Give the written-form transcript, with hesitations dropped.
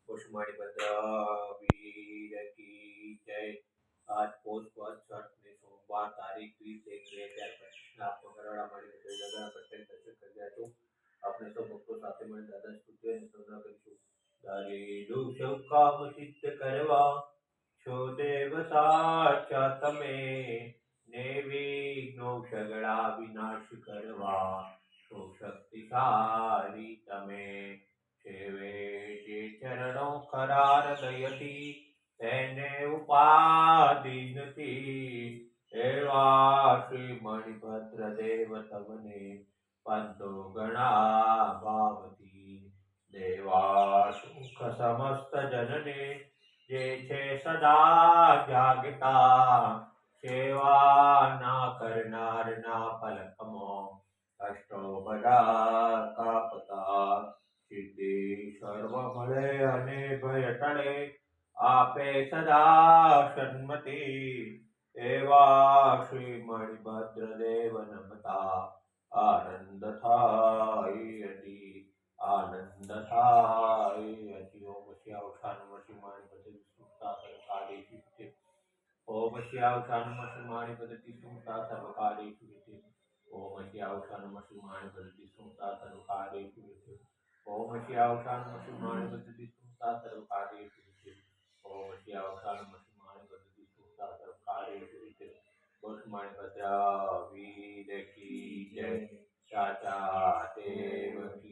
कुसुमाणी भद्रा वीर की जय। आज पोष पद छठ ने सोमवार तारीख 20/1/2025 आपको बरोड़ा मળી જગા પટેલ દર્શક કર્યા છો આપણે સૌ ભક્તો સાથે મળી દાદા સ્તુતિ અને સ્તોત્ર કરીશું। દારેલું સૌ કામ સિદ્ધ કરવા છો દેવ સાચા તમે ને વિઘ્નો સગળા વિનાશ કરવા છો શક્તિશાળી તમે। સેવે જે ચરણો ખરા હૃદયથી તેને ઉપાધિ નથી એવા શ્રી મણિભદ્ર દેવ તમને પંતો ગણા ભાવથી દેવા સુખ સમસ્ત જનને જે છે સદા જાગતા સેવા ના કરનાર ના પલકમાં અષ્ટો બધા કાપતા સિદ્ધિ સર્વ મળે અને ભય ટળે આપે સદા સન્મતિ એવા શ્રી મણિભદ્ર દેવ નમતા આનંદ થાય અતિ આનંદ થાય અતિ। ઓમ શ્યાવશાન મસી મણિપતિ સુતા સર્વકાર્યેષુ સિદ્ધિ ઓમ શ્યાવશાન મસી મણિપતિ સુતા સર્વકાર્યેષુ સિદ્ધિ ઓમ શ્યાવશાન મસી મણિપતિ સુતા સર્વકાર્યેષુ સિદ્ધિ ओम श्यावशान मसुमाण बदति सुता सर्वकार्येषु सिद्धि ओम श्यावशान मसुमाण बदति सुता सर्वकार्येषु सिद्धि। कुसुमाणी भद्रा वीर की जय। चाचा देव की